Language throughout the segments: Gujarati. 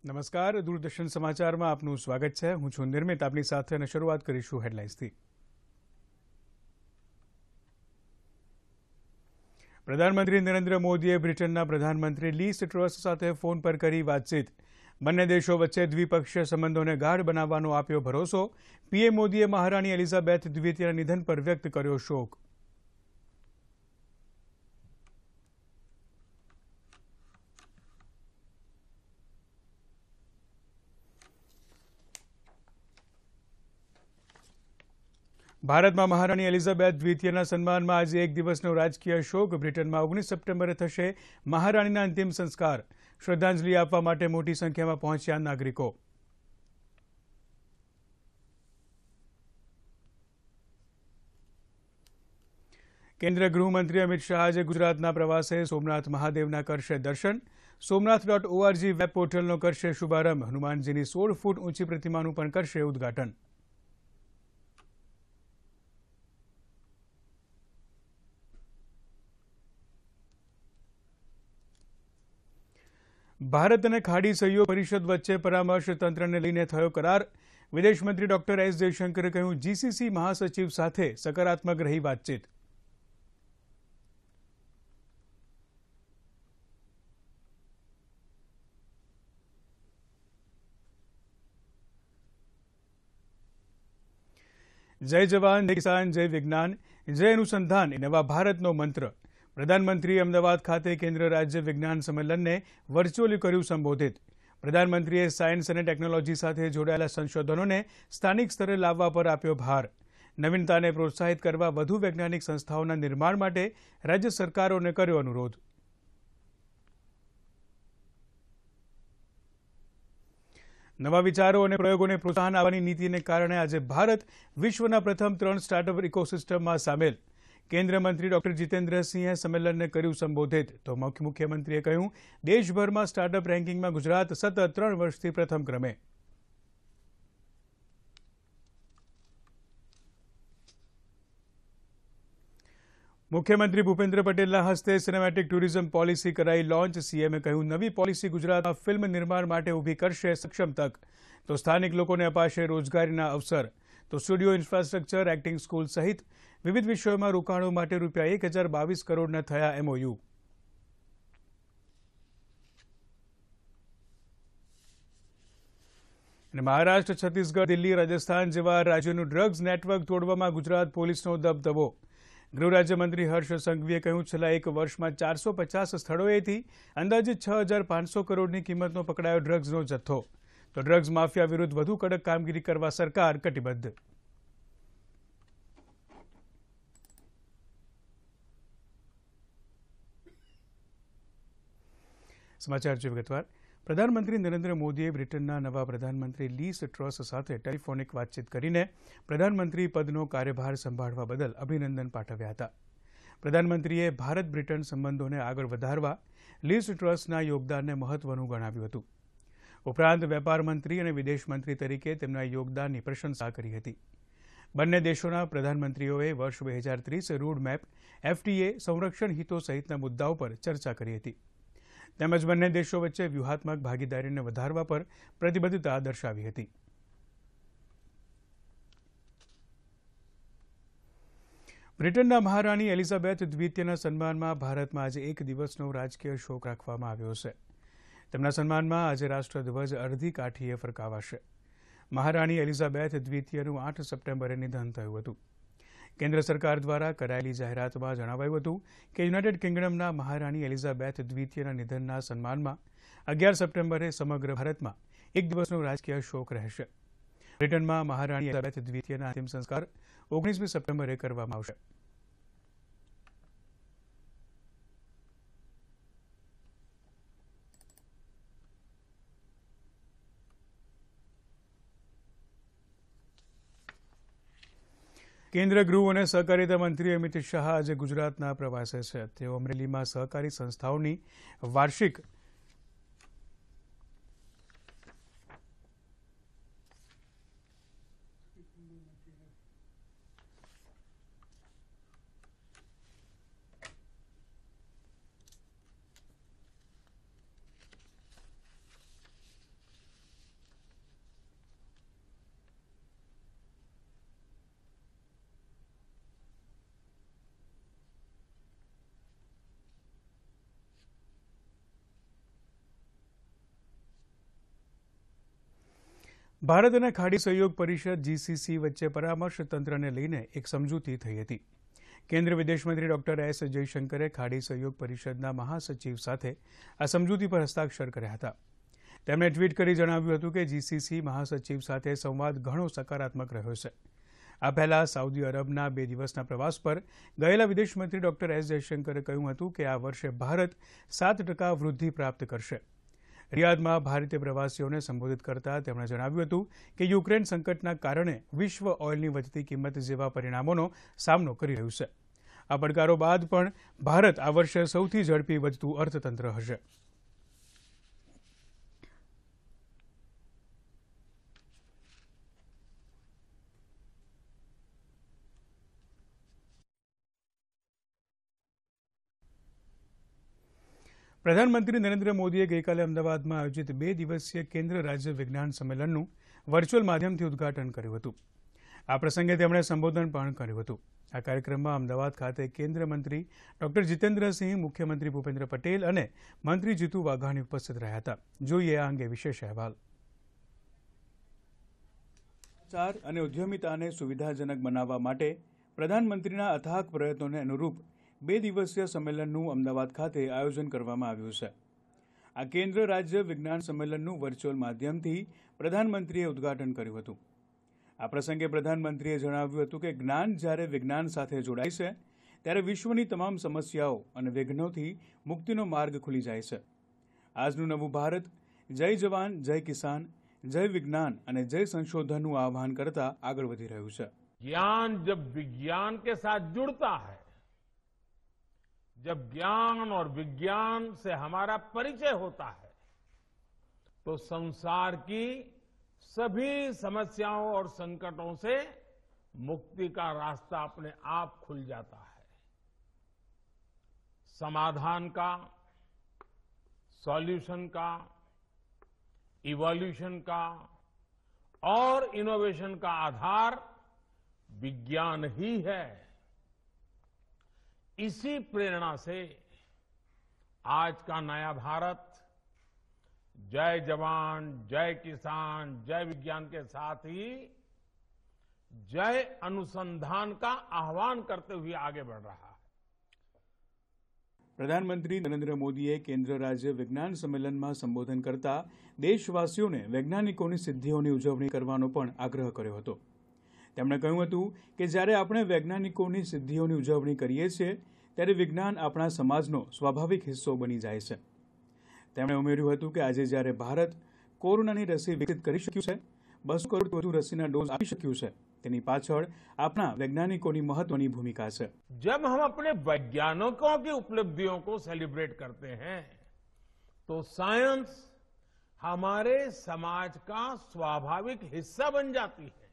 નમસ્કાર, દૂરદર્શન સમાચારમાં આપનું સ્વાગત છે. હું છું નિર્મિત. આપની સાથે અને શરૂઆત કરીશું હેડલાઇન્સથી. પ્રધાનમંત્રી નરેન્દ્ર મોદીએ બ્રિટનના પ્રધાનમંત્રી લીઝ ટ્રસ સાથે ફોન પર કરી વાતચીત. બંને દેશો વચ્ચે દ્વિપક્ષીય સંબંધોને ગાઢ બનાવવાનો આપ્યો ભરોસો. પીએમ મોદીએ મહારાણી એલિઝાબેથ દ્વિતીયના નિધન પર વ્યક્ત કર્યો શોક. ભારતમાં મહારાણી એલિઝાબેથ દ્વિતીયના સન્માનમાં આજે એક દિવસનો રાજકીય શોક. બ્રિટનમાં 19 સપ્ટેમ્બરે થશે મહારાણીના અંતિમ સંસ્કાર. શ્રદ્ધાંજલિ આપવા માટે મોટી સંખ્યામાં પહોંચ્યા નાગરિકો. કેન્દ્રીય ગૃહમંત્રી અમિત શાહ આજે ગુજરાતના પ્રવાસે સોમનાથ મહાદેવના કરશે દર્શન. સોમનાથ.org વેબ પોર્ટલનો કરશે શુભારંભ. હનુમાનજીની 16 ફૂટ ઊંચી પ્રતિમાનું પણ કરશે ઉદ્ઘાટન. ભારત અને ખાડી સહયોગ પરિષદ વચ્ચે પરામર્શ તંત્રને લઈને થયો કરાર. વિદેશ મંત્રી ડોક્ટર એસ જયશંકરે કહ્યું, જીસીસી મહાસચિવ સાથે સકારાત્મક રહી વાતચીત. જય જવાન, જય કિસાન, જય વિજ્ઞાન, જય અનુસંધાન એ નવા ભારતનો મંત્ર. પ્રધાનમંત્રીએ અમદાવાદ ખાતે કેન્દ્ર રાજ્ય વિજ્ઞાન સંમેલનને વર્ચ્યુઅલી કર્યું સંબોધિત. પ્રધાનમંત્રીએ સાયન્સ અને ટેકનોલોજી સાથે જોડાયેલા સંશોધનોને સ્થાનિક સ્તરે લાવવા પર આપ્યો ભાર. નવીનતાને પ્રોત્સાહિત કરવા વધુ વૈજ્ઞાનિક સંસ્થાઓના નિર્માણ માટે રાજ્ય સરકારોને કર્યો અનુરોધ. નવા વિચારો અને પ્રયોગોને પ્રોત્સાહન આપવાની નીતિને કારણે આજે ભારત વિશ્વના પ્રથમ 3 સ્ટાર્ટઅપ ઇકોસિસ્ટમમાં સામેલ. કેન્દ્રીય મંત્રી ડોક્ટર જીતેન્દ્રસિંહે સંમેલનને કર્યું સંબોધિત. તો મુખ્યમંત્રીએ કહ્યું, દેશભરમાં સ્ટાર્ટઅપ રેન્કિંગમાં ગુજરાત સતત 3 વર્ષથી પ્રથમ ક્રમે. મુખ્યમંત્રી ભૂપેન્દ્ર પટેલના હસ્તે સિનેમેટિક ટુરિઝમ પોલિસી કરાઈ લોન્ચ. સીએમએ કહ્યું, નવી પોલિસી ગુજરાતમાં ફિલ્મ નિર્માણ માટે ઊભી કરશે સક્ષમ તક. તો સ્થાનિક લોકોને અપાશે રોજગારીના અવસર. તો સ્ટુડિયો ઇન્ફ્રાસ્ટ્રક્ચર, એક્ટિંગ સ્કૂલ સહિત વિવિધ વિષયોમાં રોકાણો માટે રૂપિયા 1022 કરોડના થયા એમઓયુ. અને મહારાષ્ટ્ર, છત્તીસગઢ, દિલ્હી, રાજસ્થાન જેવા રાજ્યોનું ડ્રગ્સ નેટવર્ક તોડવામાં ગુજરાત પોલીસનો દબદબો. ગૃહ રાજ્યમંત્રી હર્ષ સંઘવીએ કહ્યું, છેલ્લા 1 વર્ષમાં 450 સ્થળોએથી અંદાજિત 6500 કરોડની કિંમતનો પકડાયો ડ્રગ્સનો જથ્થો. તો ડ્રગ્સ માફિયા વિરુદ્ધ વધુ કડક કામગીરી કરવા સરકાર કટિબદ્ધ. સમાચાર વિગતવાર. પ્રધાનમંત્રી નરેન્દ્ર મોદીએ બ્રિટનના નવા પ્રધાનમંત્રી લીઝ ટ્રસ સાથે ટેલિફોનિક વાતચીત કરીને પ્રધાનમંત્રી પદનો કાર્યભાર સંભાળવા બદલ અભિનંદન પાઠવ્યા હતા. પ્રધાનમંત્રીએ ભારત બ્રિટન સંબંધોને આગળ વધારવા લીઝ ટ્રસના યોગદાનને મહત્વનું ગણાવ્યું હતું. ઉપરાંત વેપાર મંત્રી અને વિદેશ મંત્રી તરીકે તેમના યોગદાનની પ્રશંસા કરી હતી. બંને દેશોના પ્રધાનમંત્રીઓએ વર્ષ 2030 રોડમેપ, એફટીએ, સંરક્ષણ હિતો સહિતના મુદ્દાઓ પર ચર્ચા કરી હતી. તેમજ બંને દેશો વચ્ચે વ્યૂહાત્મક ભાગીદારીને વધારવા પર પ્રતિબદ્ધતા દર્શાવી હતી. બ્રિટનના મહારાણી એલિઝાબેથ દ્વિતીયના સન્માનમાં ભારતમાં આજે એક દિવસનો રાજકીય શોક રાખવામાં આવ્યો છે. તેમના સન્માનમાં આજે રાષ્ટ્રધ્વજ અડધી કાઠીએ ફરકાવાશે. મહારાણી એલિઝાબેથ દ્વિતીયનું 8 સપ્ટેમ્બરે નિધન થયું હતું. કેન્દ્ર સરકાર દ્વારા કરાયેલી જાહેરાતમાં જણાવાયું હતું કે યુનાઇટેડ કિંગડમના મહારાણી એલિઝાબેથ દ્વિતીયના નિધનના સન્માનમાં 11 સપ્ટેમ્બરે સમગ્ર ભારતમાં એક દિવસનો રાજકીય શોક રહેશે. બ્રિટનમાં મહારાણી એલિઝાબેથ દ્વિતીયના અંતિમ સંસ્કાર 19મી સપ્ટેમ્બરે કરવામાં આવશે. કેન્દ્રીય ગૃહ અને સહકારિતા મંત્રી અમિત શાહ આજે ગુજરાતના પ્રવાસે છે. તેઓ અમરેલીમાં સહકારી સંસ્થાઓની વાર્ષિક ભારત અને ખાડી સહયોગ પરિષદ જીસીસી વચ્ચે પરામર્શ તંત્રને લઈને એક સમજૂતી થઈ હતી. કેન્દ્રીય વિદેશમંત્રી ડોક્ટર એસ જયશંકરે ખાડી સહયોગ પરિષદના મહાસચિવ સાથે આ સમજૂતી પર હસ્તાક્ષર કર્યા હતા. તેમણે ટ્વીટ કરી જણાવ્યું હતું કે જીસીસી મહાસચિવ સાથે સંવાદ ઘણો સકારાત્મક રહ્યો છે. આ પહેલા સાઉદી અરબના 2 દિવસના પ્રવાસ પર ગયેલા વિદેશમંત્રી ડોક્ટર એસ જયશંકરે કહ્યું હતું કે આ વર્ષે ભારત 7% વૃદ્ધિ પ્રાપ્ત કરશે. રિયાદમાં ભારતીય પ્રવાસીઓને સંબોધિત કરતા તેમણે જણાવ્યું હતું કે યુક્રેન સંકટના કારણે વિશ્વ ઓઇલની વધતી કિંમત જેવા પરિણામોનો સામનો કરી રહ્યું છે. આ પડકારો બાદ પણ ભારત આ વર્ષે સૌથી ઝડપી વધતું અર્થતંત્ર હશે. પ્રધાનમંત્રી નરેન્દ્ર મોદીએ ગઈકાલે અમદાવાદમાં આયોજિત 2 દિવસીય કેન્દ્ર રાજ્ય વિજ્ઞાન સંમેલનનું વર્ચ્યુઅલ માધ્યમથી ઉદઘાટન કર્યું હતું. આ પ્રસંગે તેમણે સંબોધન પણ કર્યું હતું. આ કાર્યક્રમમાં અમદાવાદ ખાતે કેન્દ્રીય મંત્રી ડોક્ટર જીતેન્દ્રસિંહ, મુખ્યમંત્રી ભૂપેન્દ્ર પટેલ અને મંત્રી જીતુ વાઘાણી ઉપસ્થિત રહ્યા હતા. જોઈએ આ અંગે વિશેષ અહેવાલ. સંચાર અને ઉદ્યમિતાને સુવિધાજનક બનાવવા માટે પ્રધાનમંત્રીના અથાગ પ્રયત્નોને અનુરૂપ 2 દિવસીય સંમેલનનું અમદાવાદ ખાતે આયોજન કરવામાં આવ્યું છે. આ કેન્દ્ર રાજ્ય વિજ્ઞાન સંમેલનનું વર્ચ્યુઅલ માધ્યમથી પ્રધાનમંત્રીએ ઉદઘાટન કર્યું હતું. આ પ્રસંગે પ્રધાનમંત્રીએ જણાવ્યું હતું કે જ્ઞાન જ્યારે વિજ્ઞાન સાથે જોડાય છે ત્યારે વિશ્વની તમામ સમસ્યાઓ અને વિઘ્નોથી મુક્તિનો માર્ગ ખુલી જાય છે. આજનું નવું ભારત જય જવાન, જય કિસાન, જય વિજ્ઞાન અને જય સંશોધનનું આહ્વાન કરતા આગળ વધી રહ્યું છે. ज्ञान जब विज्ञान के साथ जुड़ता है, जब ज्ञान और विज्ञान से हमारा परिचय होता है, तो संसार की सभी समस्याओं और संकटों से मुक्ति का रास्ता अपने आप खुल जाता है. समाधान का, सॉल्यूशन का, इवोल्यूशन का और इनोवेशन का आधार विज्ञान ही है. इसी प्रेरणा से आज का नया भारत जय जवान, जय किसान, जय विज्ञान के साथ ही जय अनुसंधान का आह्वान करते हुए आगे बढ़ रहा है. પ્રધાનમંત્રી નરેન્દ્ર મોદીએ કેન્દ્ર રાજ્ય વિજ્ઞાન સંમેલનમાં સંબોધન કરતા દેશવાસીઓને વૈજ્ઞાનિકોની સિદ્ધિઓની ઉજવણી કરવાનો પણ આગ્રહ કર્યો હતો. તેમણે કહ્યું હતું કે જ્યારે આપણે વૈજ્ઞાનિકોની સિદ્ધિઓની ઉજવણી કરીએ છીએ ત્યારે વિજ્ઞાન આપણા સમાજનો સ્વાભાવિક હિસ્સો બની જાય છે. તેમણે ઉમેર્યું હતું કે આજે જ્યારે ભારત કોરોનાની રસી વિકસિત કરી શક્યું છે, 200 કરોડથી વધુ રસીના ડોઝ આપી શક્યું છે, તેની પાછળ આપણા વૈજ્ઞાનિકોની મહત્વની ભૂમિકા છે. जब हम अपने वैज्ञानिकों की उपलब्धियों को सेलिब्रेट करते हैं तो साइंस हमारे समाज का स्वाभाविक हिस्सा बन जाती है,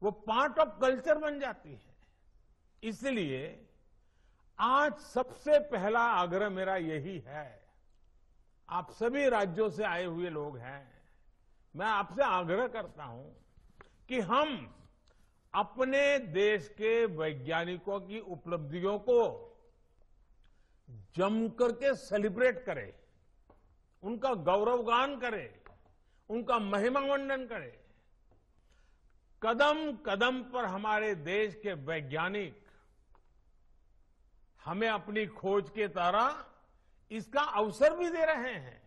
वो पार्ट ऑफ कल्चर बन जाती है. इसलिए आज सबसे पहला आग्रह मेरा यही है, आप सभी राज्यों से आए हुए लोग हैं, मैं आपसे आग्रह करता हूं कि हम अपने देश के वैज्ञानिकों की उपलब्धियों को जम करके सेलिब्रेट करें, उनका गौरवगान करें, उनका महिमा मंडन करें. कदम कदम पर हमारे देश के वैज्ञानिक हमें अपनी खोज के तरह इसका अवसर भी दे रहे हैं.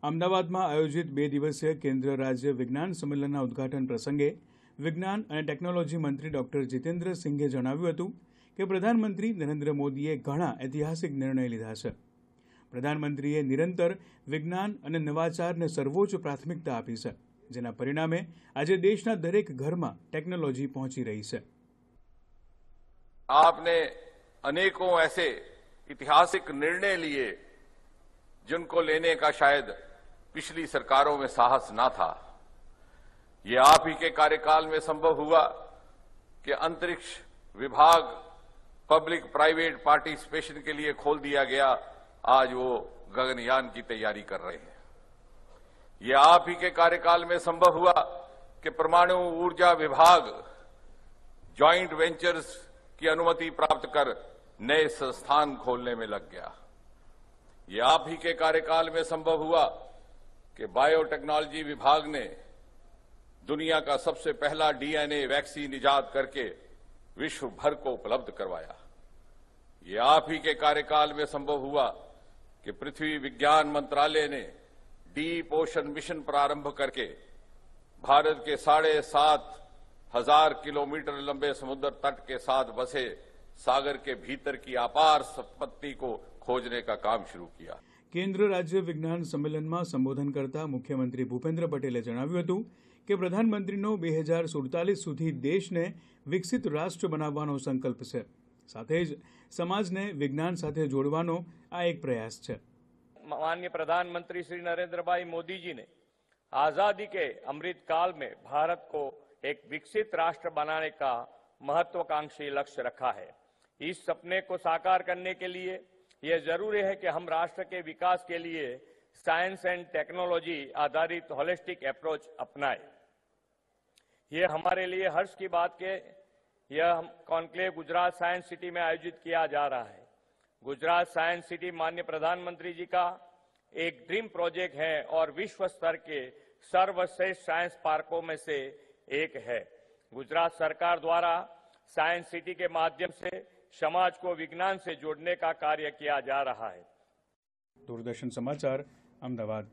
અમદાવાદમાં આયોજિત 2 દિવસીય કેન્દ્ર રાજ્ય વિજ્ઞાન સંમેલનના ઉદઘાટન પ્રસંગે વિજ્ઞાન અને ટેકનોલોજી મંત્રી ડોક્ટર જીતેન્દ્ર સિંઘે જણાવ્યું હતું કે પ્રધાનમંત્રી નરેન્દ્ર મોદીએ ઘણા ઐતિહાસિક નિર્ણય લીધા છે. પ્રધાનમંત્રીએ નિરંતર વિજ્ઞાન અને નવાચારને સર્વોચ્ચ પ્રાથમિકતા આપી છે, જેના પરિણામે આજે દેશના દરેક ઘરમાં ટેકનોલોજી પહોંચી રહી છે. आपने अनेकों ऐसे ऐतिहासिक निर्णय लिए जिनको लेने का शायद पिछली सरकारों में साहस ना था. ये आप ही के कार्यकाल में संभव हुआ कि अंतरिक्ष विभाग पब्लिक प्राइवेट पार्टिसिपेशन के लिए खोल दिया गया. आज वो गगनयान की तैयारी कर रहे हैं. ये आप ही के कार्यकाल में संभव हुआ कि परमाणु ऊर्जा विभाग जॉइंट वेंचर्स की अनुमति प्राप्त कर नए संस्थान खोलने में लग गया. ये आप ही के कार्यकाल में संभव हुआ कि बायोटेक्नोलॉजी विभाग ने दुनिया का सबसे पहला डीएनए वैक्सीन ईजाद करके विश्व भर को उपलब्ध करवाया। ये आप ही के कार्यकाल में संभव हुआ कि पृथ्वी विज्ञान मंत्रालय ने डीप ओशन मिशन प्रारंभ करके भारत के 7,500 किलोमीटर लंबे समुद्र तट के साथ बसे सागर के भीतर की अपार संपत्ति को खोजने का काम शुरू किया। केन्द्र राज्य विज्ञान सम्मेलનમાં સંબોધન કરતા મુખ્યમંત્રી ભૂપેન્દ્ર પટેલે જણાવ્યું હતું કે પ્રધાનમંત્રીનો 2047 સુધી દેશને વિકસિત રાષ્ટ્ર બનાવવાનો સંકલ્પ છે, સાથે જ સમાજને વિજ્ઞાન સાથે જોડવાનો આ એક પ્રયાસ છે। माननीय प्रधानमंत्री श्री नरेंद्र भाई मोदी जी ने आजादी के अमृत काल में भारत को एक विकसित राष्ट्र बनाने का महत्वाकांक्षी लक्ष्य रखा है। इस सपने को साकार करने के लिए यह जरूरी है कि हम राष्ट्र के विकास के लिए साइंस एंड टेक्नोलॉजी आधारित होलिस्टिक अप्रोच अपनाएं। यह हमारे लिए हर्ष की बात के यह कॉन्क्लेव गुजरात साइंस सिटी में आयोजित किया जा रहा है। गुजरात साइंस सिटी माननीय प्रधानमंत्री जी का एक ड्रीम प्रोजेक्ट है और विश्व स्तर के सर्वश्रेष्ठ साइंस पार्कों में से एक है। गुजरात सरकार द्वारा साइंस सिटी के माध्यम से समाज को विज्ञान से जोड़ने का कार्य किया जा रहा है। दूरदर्शन समाचार अमदावाद।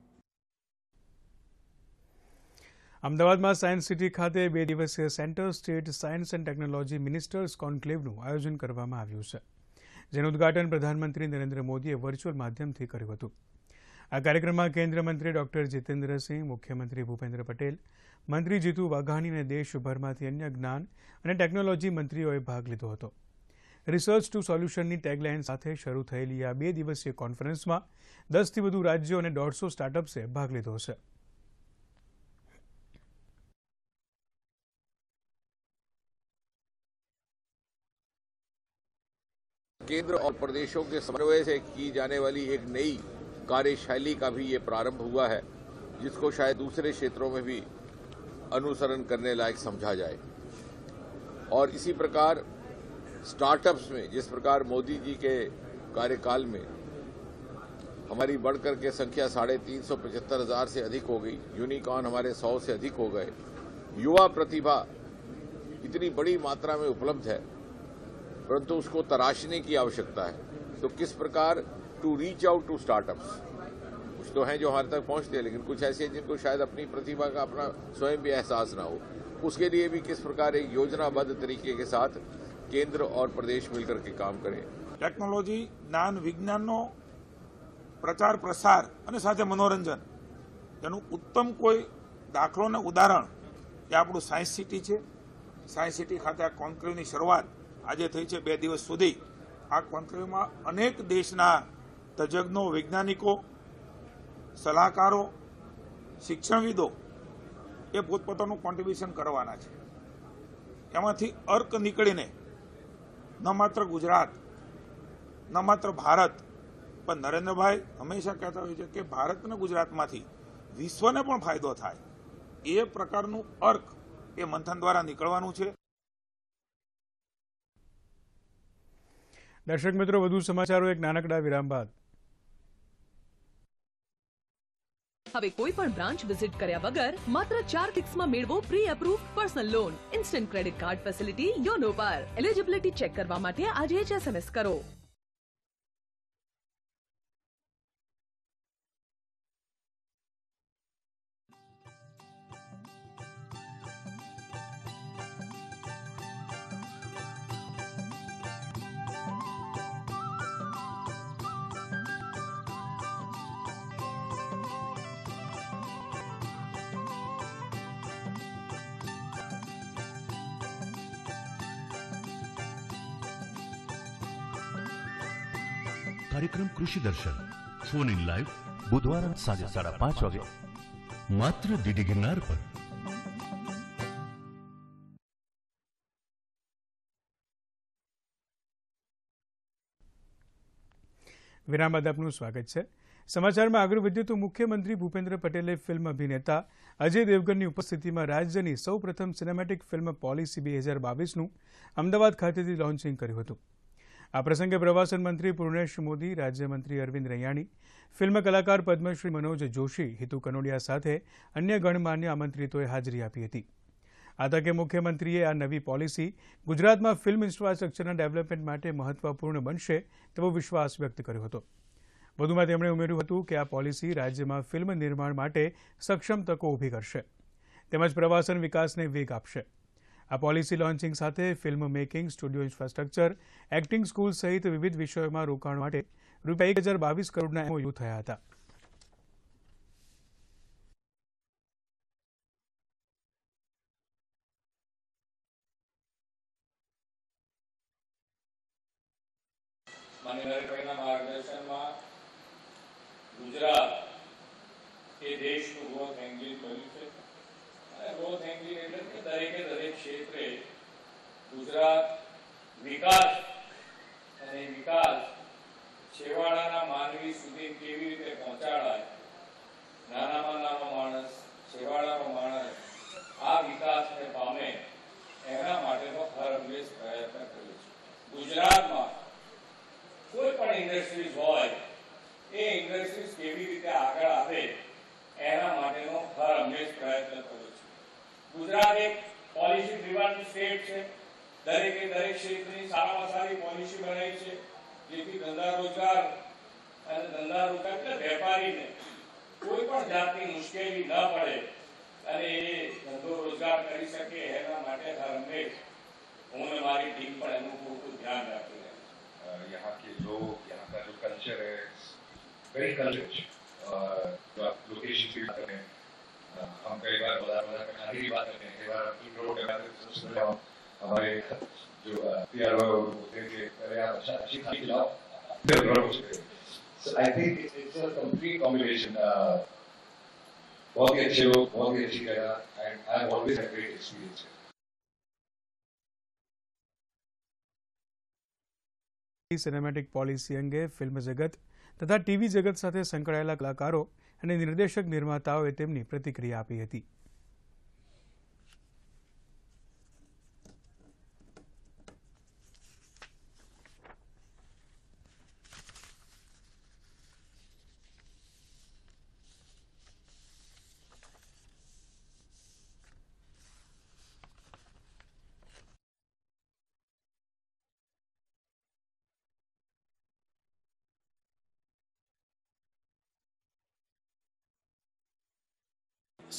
અમદાવાદમાં સાયન્સ સિટી ખાતે 2 દિવસીય centre state science and technology ministers કોન્ક્લેવનું આયોજન કરવામાં આવ્યું છે, જેનું ઉદઘાટન પ્રધાનમંત્રી નરેન્દ્ર મોદીએ વર્ચ્યુઅલ માધ્યમથી કર્યું હતું। આ કાર્યક્રમમાં કેન્દ્રીય મંત્રી ડોક્ટર જીતેન્દ્ર સિંહ, મુખ્યમંત્રી ભૂપેન્દ્ર પટેલ, મંત્રી જીતુ વાઘાણી અને દેશભરમાંથી અન્ય જ્ઞાન અને ટેકનોલોજી મંત્રીઓએ ભાગ લીધો હતો। રિસર્ચ ટુ સોલ્યુશનની ટેગલાઇન સાથે શરૂ થયેલી આ 2 દિવસીય કોન્ફરન્સમાં 10થી વધુ રાજ્યો અને 150 સ્ટાર્ટઅપ્સે ભાગ લીધો છે। केंद्र और प्रदेशों के समन्वय से की जाने वाली एक नई कार्यशैली का भी ये प्रारंभ हुआ है, जिसको शायद दूसरे क्षेत्रों में भी अनुसरण करने लायक समझा जाए। और इसी प्रकार स्टार्टअप्स में जिस प्रकार मोदी जी के कार्यकाल में हमारी बढ़कर के संख्या 375,000 से अधिक हो गई, यूनिकॉर्न हमारे 100 से अधिक हो गए, युवा प्रतिभा इतनी बड़ी मात्रा में उपलब्ध है, परंतु उसको तराशने की आवश्यकता है। तो किस प्रकार to reach out to startups, कुछ तो हैं जो हमारे तक पहुंचते हैं, लेकिन कुछ ऐसे हैं जिनको शायद अपनी प्रतिभा का अपना स्वयं भी एहसास ना हो, उसके लिए भी किस प्रकार एक योजनाबद्ध तरीके के साथ केंद्र और प्रदेश मिलकर के काम करें। टेक्नोलॉजी ज्ञान विज्ञानનો પ્રચાર પ્રસાર અને સાથે મનોરંજન તેનું ઉત્તમ કોઈ દાખલો ને ઉદાહરણ એ આપણું સાયન્સ સિટી છે। સાયન્સ સિટી ખાતે આ કોન્ક્લેવની શરૂઆત આજે થઈ છે। 2 દિવસ સુધી આ કોન્ક્લેવમાં અનેક દેશના તજજ્ઞો, વૈજ્ઞાનિકો, સલાહકારો, શિક્ષણવિદો એ પોતપોતાનું કોન્ટ્રીબ્યુશન કરવાના છે। એમાંથી અર્ક નીકળીને ન માત્ર ગુજરાત, ન માત્ર ભારત, પણ નરેન્દ્રભાઈ હંમેશા કહેતા હોય છે કે ભારત અને ગુજરાતમાંથી વિશ્વને પણ ફાયદો થાય, એ પ્રકારનું અર્ક એ મંથન દ્વારા નીકળવાનું છે। દર્શક મિત્રો, વધુ સમાચારો એક નાનકડા વિરામ બાદ। હવે કોઈ પણ બ્રાન્ચ વિઝિટ કર્યા વગર માત્ર 4 ક્લિક્સમાં મેળવો pre approve personal loan, instant credit card facility YONO પર। એલિજિબિલિટી ચેક કરવા માટે આજે જ SMS કરો। कार्यक्रम कृषि दर्शन फोन इन लाइव बुधवार साँजे 5:30 वागे मात्र डीडी गिरनार पर। વિરામ બાદ આપનું સ્વાગત છે। સમાચારમાં આગળ વધીએ તો મુખ્યમંત્રી ભૂપેન્દ્ર પટેલે ફિલ્મ અભિનેતા અજય દેવગનની ઉપસ્થિતિમાં રાજ્યની સૌપ્રથમ સિનેમેટિક ફિલ્મ પોલિસી 2022નું અમદાવાદ ખાતેથી લોન્ચિંગ કર્યું હતું। આ પ્રસંગે પ્રવાસન મંત્રી પૂર્ણેશ મોદી, રાજ્યમંત્રી અરવિંદ રૈયાણી, ફિલ્મ કલાકાર પદ્મશ્રી મનોજ જોશી, હિતુ કનોડિયા સાથે અન્ય ગણમાન્ય આમંત્રિતોએ હાજરી આપી હતી. આ તકે મુખ્યમંત્રીએ આ નવી પોલિસી ગુજરાતમાં ફિલ્મ ઇન્ફ્રાસ્ટ્રક્ચરના ડેવલપમેન્ટ માટે મહત્વપૂર્ણ બનશે તેવો વિશ્વાસ વ્યક્ત કર્યો હતો. વધુમાં તેમણે ઉમેર્યું હતું કે આ પોલિસી રાજ્યમાં ફિલ્મ નિર્માણ માટે સક્ષમ તકો ઊભી કરશે તેમજ પ્રવાસન વિકાસને વેગ આપશે. આ પોલિસી લોન્ચિંગ સાથે film making, studio infrastructure, acting school સહિત વિવિધ વિષયોમાં રોકાણ માટે ₹1022 કરોડના MOU થયા હતા. માનનીય નરેન્દ્રભાઈના માર્ગદર્શનમાં ગુજરાત એ દેશનું ગ્રોથ એન્જિન બન્યું છે. અને ગ્રોથ એન્જિન એટલે કે દરેકે દરેક ક્ષેત્રે ગુજરાત વિકાસ અને વિકાસ છેવાડાના માનવી સુધી કેવી રીતે પહોંચાડાય, નાનામાં નાનો માણસ, છેવાડાનો માણસ આ વિકાસને પામે એના માટેનો હરહંમેશ પ્રયત્ન કર્યો છે. ગુજરાતમાં કોઈ પણ ઇન્ડસ્ટ્રીઝ હોય એ ઇન્ડસ્ટ્રીઝ કેવી રીતે આગળ આવે એના માટેનો હરહંમેશ પ્રયત્ન કર્યો છે. ગુજરાત એક પોલિસી ડ્રિવન સ્ટેટ છે. દરેકે દરેક ક્ષેત્રની સારામાં સારી પોલિસી બનાવી છે જેથી ધંધા રોજગાર એટલે વેપારીને કોઈ પણ જાતની મુશ્કેલી ન પડે અને એ ધંધો રોજગાર કરી શકે એના માટે હરહંમેશ હું અને મારી ટીમ પણ એનું પૂરતું ધ્યાન રાખી રહી છે. यहाँ के लोग, यहाँ का जो कल्चर है, वेरी कल्चर. लोकेशन की बात करें, हम कई बार बाजार में खाने की बात करते हैं, कई बार रोड पे हमारे जो PR होते हैं कि अरे आप अच्छी खाना खिलाओ. So I think it's a complete combination. बहुत ही अच्छे लोग, बहुत ही अच्छी जगह, and I've always had great experience. Cinematic policy અંગે ફિલ્મ જગત તથા ટીવી જગત સાથે સંકળાયેલા કલાકારો અને નિર્દેશક નિર્માતાઓએ તેમની પ્રતિક્રિયા આપી હતી.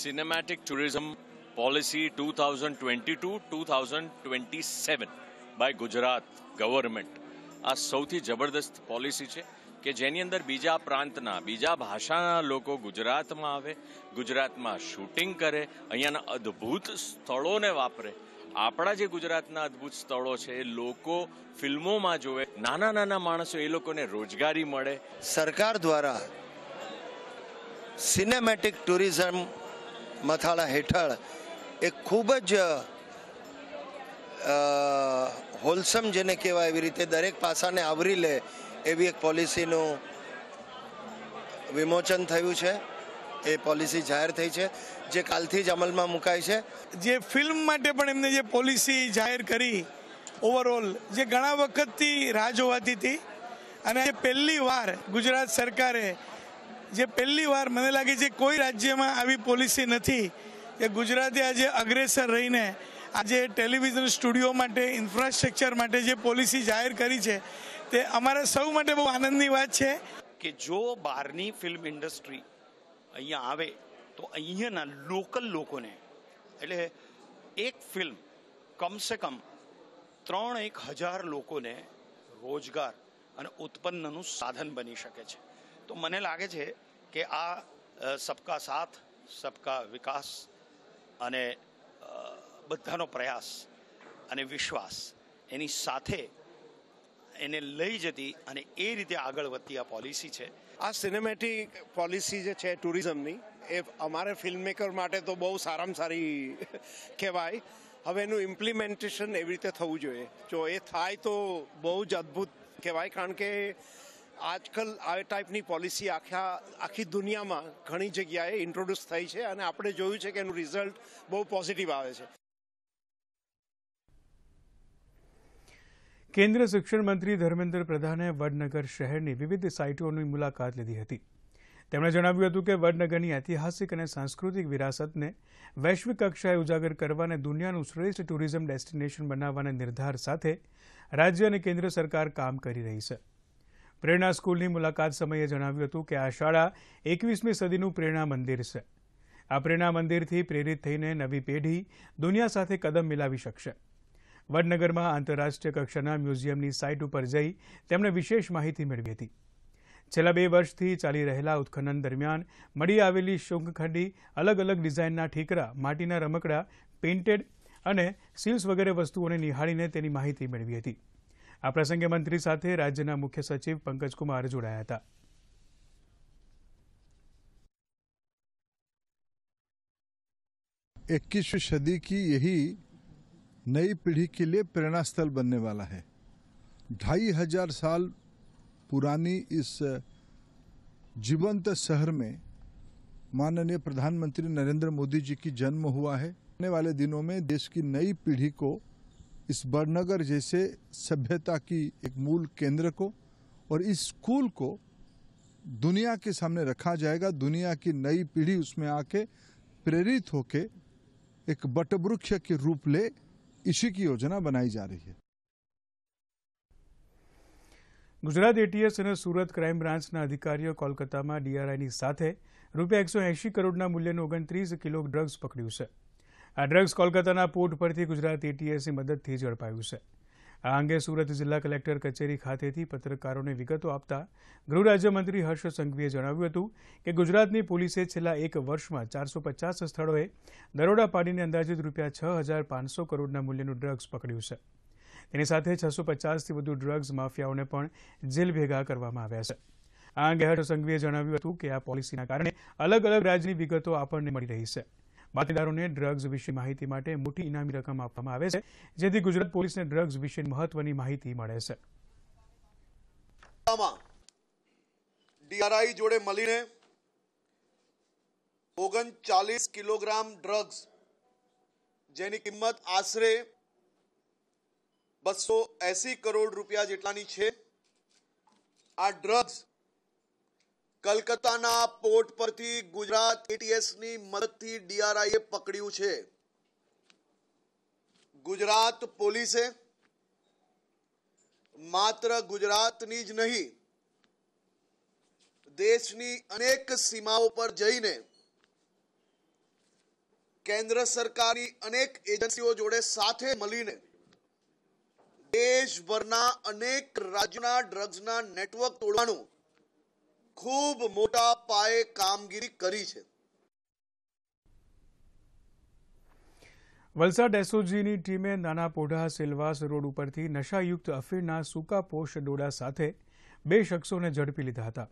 Cinematic Tourism Policy 2022-2027 by Gujarat government આ સૌથી જબરદસ્ત પોલિસી છે કે જેની અંદર બીજા પ્રાંતના, બીજા ભાષાના લોકો ગુજરાતમાં આવે, ગુજરાતમાં શૂટિંગ કરે, અહીંયાના અદ્ભુત સ્થળોને વાપરે. આપણા જે ગુજરાતના અદ્ભુત સ્થળો છે એ લોકો ફિલ્મોમાં જોવે, નાના નાના માણસો એ લોકોને રોજગારી મળે. સરકાર દ્વારા સિનેમેટિક ટુરિઝમ મથાળા હેઠળ એક ખૂબ જ હોલસમ જેને કહેવાય એવી રીતે દરેક પાસાને આવરી લે એવી એક પોલિસીનું વિમોચન થયું છે. એ પોલિસી જાહેર થઈ છે જે કાલથી જ અમલમાં મુકાય છે. જે ફિલ્મ માટે પણ એમને જે પોલિસી જાહેર કરી ઓવરઓલ જે ઘણા વખતથી રાહ જોવાતી હતી અને પહેલી વાર ગુજરાત સરકારે મને લાગે છે કોઈ રાજ્યમાં આવી પોલિસી નથી કે ગુજરાતે આજે અગ્રેસર રહીને આજે ટેલિવિઝન સ્ટુડિયો માટે, ઇન્ફ્રાસ્ટ્રક્ચર માટે જે પોલિસી જાહેર કરી છે તે અમારા સૌ માટે બહુ આનંદની વાત છે કે જો બહારની ફિલ્મ ઇન્ડસ્ટ્રી અહીંયા આવે તો અહીંયાના લોકલ લોકોને એટલે એક ફિલ્મ કમસે કમ 3,000 લોકોને રોજગાર અને ઉત્પન્નનું સાધન બની શકે છે. તો મને લાગે છે કે આ સબકા સાથ, સબકા વિકાસ અને બધાનો પ્રયાસ અને વિશ્વાસ એની સાથે એને લઈ જતી અને એ રીતે આગળ વધતી આ પોલિસી છે. આ સિનેમેટિક પોલિસી જે છે ટુરિઝમની એ અમારે ફિલ્મ મેકર માટે તો બહુ સારામાં સારી કહેવાય. હવે એનું ઇમ્પ્લિમેન્ટેશન એવી રીતે થવું જોઈએ. જો એ થાય તો બહુ જ અદ્ભુત કહેવાય, કારણ કે આજકાલ આ ટાઈપની પોલિસી આખી દુનિયામાં ઘણી જગ્યાએ ઇન્ટ્રોડ્યુસ થઈ છે અને આપણે જોયું છે કે એનું રિઝલ્ટ બહુ પોઝિટિવ આવે છે. કેન્દ્રીય શિક્ષણ મંત્રી ધર્મેન્દ્ર પ્રધાને વડનગર શહેરની વિવિધ સાઇટોની મુલાકાત લીધી હતી. તેમણે જણાવ્યું હતું કે વડનગરની ઐતિહાસિક અને સાંસ્કૃતિક વિરાસતને વૈશ્વિક કક્ષાએ ઉજાગર કરવા અને દુનિયાનું શ્રેષ્ઠ ટુરિઝમ ડેસ્ટિનેશન બનાવવાના નિર્ધાર સાથે રાજ્ય અને કેન્દ્ર સરકાર કામ કરી રહી છે. પ્રેરણા સ્કૂલની મુલાકાત સમયે જણાવ્યું હતું કે આ શાળા 21મી સદીનું પ્રેરણા મંદિર છે. આ પ્રેરણા મંદિરથી પ્રેરિત થઈને નવી પેઢી દુનિયા સાથે કદમ મિલાવી શકશે. વડનગરમાં આંતરરાષ્ટ્રીય કક્ષાના મ્યુઝિયમની સાઇટ ઉપર જઈ તેમણે વિશેષ માહિતી મેળવી હતી. છેલ્લા 2 વર્ષથી ચાલી રહેલા ઉત્ખનન દરમિયાન મળી આવેલી શંખખંડી, અલગ અલગ ડિઝાઇનના ઠીકરા, માટીના રમકડા, પેઇન્ટેડ અને સીલ્સ વગેરે વસ્તુઓને નિહાળીને તેની માહિતી મેળવી હતી. આ પ્રસંગે મંત્રી સાથે રાજ્યના મુખ્ય સચિવ પંકજકુમાર જોડાયા હતા. इक्कीसवीं सदी की यही नई पीढ़ी के लिए प्रेरणा स्थल बनने वाला है. 2500 साल पुरानी इस जीवंत शहर में माननीय प्रधानमंत्री नरेंद्र मोदी जी की जन्म हुआ है. आने वाले दिनों में देश की नई पीढ़ी को इस वडनगर जैसे सभ्यता की एक मूल केंद्र को और इस स्कूल को दुनिया के सामने रखा जाएगा. दुनिया की नई पीढ़ी उसमें आके प्रेरित होके एक वटवृक्ष के रूप ले, इसी की योजना बनाई जा रही है. ગુજરાત એટીએસ અને સુરત ક્રાઇમ બ્રાન્ચના અધિકારીઓ કોલકાતામાં ડીઆરઆઈની સાથે રૂપિયા 180 કરોડના મૂલ્યનું 29 કિલો ડ્રગ્સ પકડ્યું છે. આ ડ્રગ્સ કોલકાતાના પોર્ટ પરથી ગુજરાત એટીએસની મદદથી ઝડપાયું છે. આ અંગે સુરત જિલ્લા કલેક્ટર કચેરી ખાતેથી પત્રકારોને વિગતો આપતા ગૃહ રાજ્યમંત્રી હર્ષ સંઘવીએ જણાવ્યું હતું કે ગુજરાતની પોલીસે છેલ્લા 1 વર્ષમાં 450 સ્થળોએ દરોડા પાડીને અંદાજિત રૂપિયા 6500 કરોડના મૂલ્યનું ડ્રગ્સ પકડ્યું છે. તેની સાથે 650થી વધુ ડ્રગ્સ માફિયાઓને પણ જેલ ભેગા કરવામાં આવ્યા છે. આ અંગે હર્ષ સંઘવીએ જણાવ્યું હતું કે આ પોલિસીના કારણે અલગ અલગ રાજ્યની વિગતો આપણને મળી રહી છે. બાતમીદારોને ડ્રગ્સ વિશે માહિતી માટે મોટી ઇનામી રકમ આપવામાં આવે છે, જેથી ગુજરાત પોલીસને ડ્રગ્સ વિશે મહત્વની માહિતી મળે છે. ડીઆરઆઈ જોડે મળીને 39 કિલોગ્રામ ડ્રગ્સ, જેની કિંમત આશરે 280 કરોડ રૂપિયા જેટલાની છે. આ ડ્રગ્સ કલકત્તાના પોર્ટ પરથી ગુજરાત એટીએસની મદદથી ડીઆરઆઈએ પકડ્યું છે. ગુજરાત પોલીસે માત્ર ગુજરાતની જ નહીં, દેશની અનેક સીમાઓ પર જઈને કેન્દ્ર સરકારની અનેક એજન્સીઓ જોડે સાથે મળીને દેશભરના અનેક રાજ્યોના ડ્રગ્સના નેટવર્ક તોડવાનું ખૂબ મોટા પાયે કામગીરી કરી છે. વલસાડ એસઓજીની ટીમે નાના પોઢા સેલવાસ રોડ ઉપરથી નશાયુક્ત અફીણના સૂકા પોષ ડોડા સાથે 2 શખ્સોને ઝડપી લીધા હતા.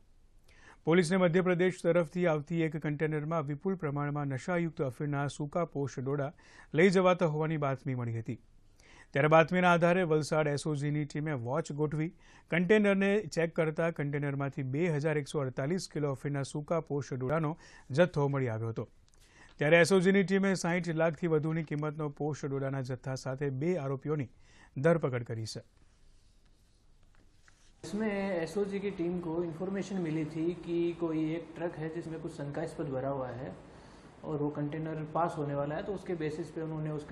પોલીસને મધ્યપ્રદેશ તરફથી આવતી એક કન્ટેનરમાં વિપુલ પ્રમાણમાં નશાયુક્ત અફીણના સૂકા પોષ ડોડા લઈ જવાતા હોવાની બાતમી મળી હતી. ત્યારે બાતમીના આધારે વલસાડ એસઓજીની ટીમે વોચ ગોઠવી કન્ટેનરને ચેક કરતા કન્ટેનરમાંથી 2148 કિલો અફીણના સૂકા પોષ ડોડાનો જથ્થો મળી આવ્યો હતો. ત્યારે એસઓજીની ટીમે 60 લાખથી વધુની કિંમતનો પોષ ડોડાના જથ્થા સાથે 2 આરોપીઓની ધરપકડ કરી છે. इसमें एसओजी की टीम को इन्फॉर्मेशन मिली थी कि कोई एक ट्रक है जिसमें कुछ शंकास्पद भरा हुआ है और वो कंटेनर पास होने वाला है, तो उसके बेसिस पे उन्होंने उस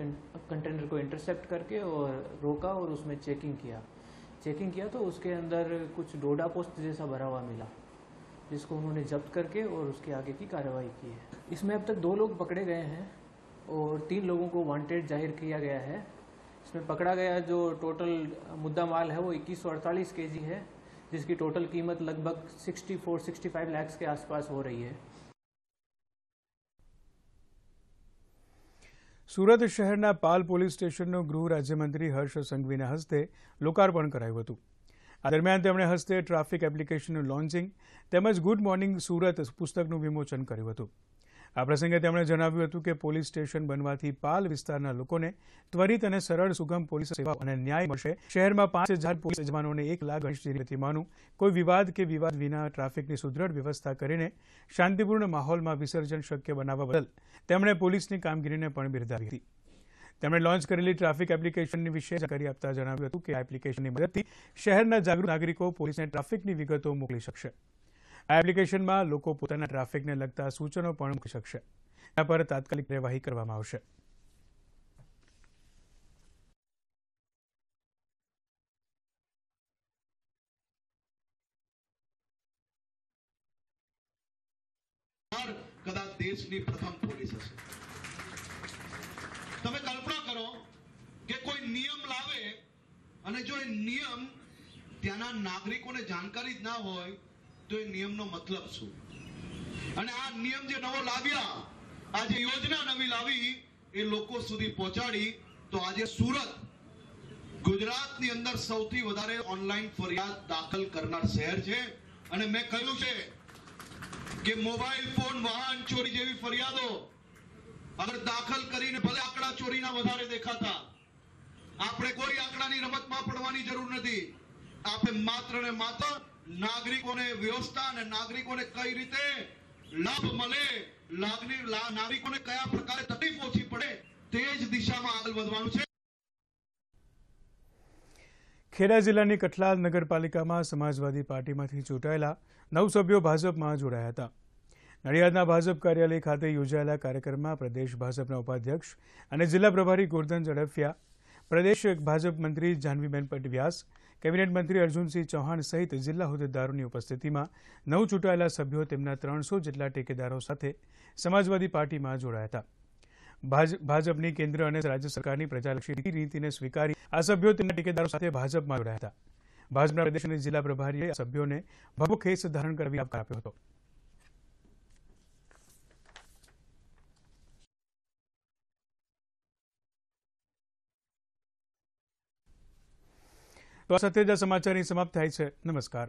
कंटेनर को इंटरसेप्ट करके और रोका और उसमें चेकिंग किया तो उसके अंदर कुछ डोडा पोस्ट जैसा भरा हुआ मिला, जिसको उन्होंने जब्त करके और उसके आगे की कार्रवाई की है. इसमें अब तक 2 लोग पकड़े गए हैं और 3 लोगों को वांटेड जाहिर किया गया है. इसमें पकड़ा गया जो टोटल मुद्दा माल है वो 2148 kg है, जिसकी टोटल कीमत लगभग 64-65 लाख के आसपास हो रही है. સુરત શહેરના પાલ પોલીસ સ્ટેશનનું ગૃહ રાજ્યમંત્રી હર્ષ સંઘવીના હસ્તે લોકાર્પણ કરાયું હતું. આ દરમિયાન તેમણે હસ્તે ટ્રાફિક એપ્લિકેશનનું લોન્ચિંગ તેમજ ગુડ મોર્નિંગ સુરત પુસ્તકનું વિમોચન કર્યું હતું. આ પ્રસંગે તેમણે જણાવ્યું હતું કે પોલીસ સ્ટેશન બનવાથી પાલ વિસ્તારના લોકોને ત્વરિત અને સરળ સુગમ પોલીસ સેવાઓ અને ન્યાય મળશે. શહેરમાં 5000 પોલીસ જવાનોને 1 લાખ ગણેશજીની પ્રતિમાનું કોઈ વિવાદ વિના ટ્રાફિકની સુદૃઢ વ્યવસ્થા કરીને શાંતિપૂર્ણ માહોલમાં વિસર્જન શક્ય બનાવવા બદલ તેમણે પોલીસની કામગીરીને પણ બિરદાવી હતી. તેમણે લોન્ચ કરેલી ટ્રાફિક એપ્લિકેશનની વિશે જાણકારી આપતા જણાવ્યું હતું કે આ એપ્લિકેશનની મદદથી શહેરના જાગૃત નાગરિકો પોલીસને ટ્રાફિકની વિગતો મોકલી શકશે. આ એપ્લિકેશનમાં લોકો પોતાના ટ્રાફિકને લગતા સૂચનો પણ મૂકી શકશે. તેના પર તાત્કાલિક કાર્યવાહી કરવામાં આવશે. કદાચ દેશની પ્રથમ પોલીસ હશે. તમે કલ્પના કરો કે કોઈ નિયમ લાવે અને જો એ નિયમ ત્યાંના નાગરિકોને જાણકારી જ ના હોય તો એ નિયમનો મતલબ શું? અને આ નિયમ જે નવો લાવ્યા, આ જે યોજના નવી લાવી એ લોકો સુધી પહોંચાડી, તો આજે સુરત ગુજરાતની અંદર સૌથી વધારે ઓનલાઈન ફરિયાદ દાખલ કરનાર શહેર છે. અને મેં કહ્યું છે કે મોબાઈલ ફોન, વાહન ચોરી જેવી ફરિયાદો અગર દાખલ કરીને ભલે આંકડા ચોરીના વધારે દેખાતા, આપણે કોઈ આંકડાની રમતમાં પડવાની જરૂર નથી. આપણે માત્ર ને માત્ર નાગરિકોને વ્યવસ્થા અને નાગરિકોને કઈ રીતે લાભ મળે, નાગરિકોને કયા પ્રકારે તકલીફ ઓછી પડે તે જ દિશામાં આગળ વધવાનું છે. ખેડા જિલ્લાની કઠલાલ નગરપાલિકામાં સમાજવાદી પાર્ટીમાંથી ચૂંટાયેલા 9 સભ્યો ભાજપમાં જોડાયા હતા. નડિયાદના ભાજપ કાર્યાલય ખાતે યોજાયેલા કાર્યક્રમમાં પ્રદેશ ભાજપના ઉપાધ્યક્ષ અને જિલ્લા પ્રભારી ગોરધન ઝડફિયા, પ્રદેશ ભાજપ મંત્રી જાહ્નવીબેન વ્યાસ, કેબિનેટ મંત્રી અર્જુનસિંહ ચૌહાણ સહિત જિલ્લા હોદ્દેદારોની ઉપસ્થિતિમાં 9 ચૂંટાયેલા સભ્યો તેમના 300 જેટલા ટેકેદારો સાથે સમાજવાદી પાર્ટીમાં જોડાયા હતા. ભાજપની કેન્દ્ર અને રાજ્ય સરકારની પ્રજાલક્ષી નીતિને સ્વીકારી આ સભ્યો તેમના ટેકેદારો સાથે ભાજપમાં જોડાયા હતા. ભાજપના પ્રદેશ અને જિલ્લા પ્રભારીએ સભ્યોને ભવ્ય ખેસ ધારણ કરવી આવકાર આપ્યો હતો. તો આ સાથે જ આ સમાચારની સમાપ્ત થાય છે. નમસ્કાર.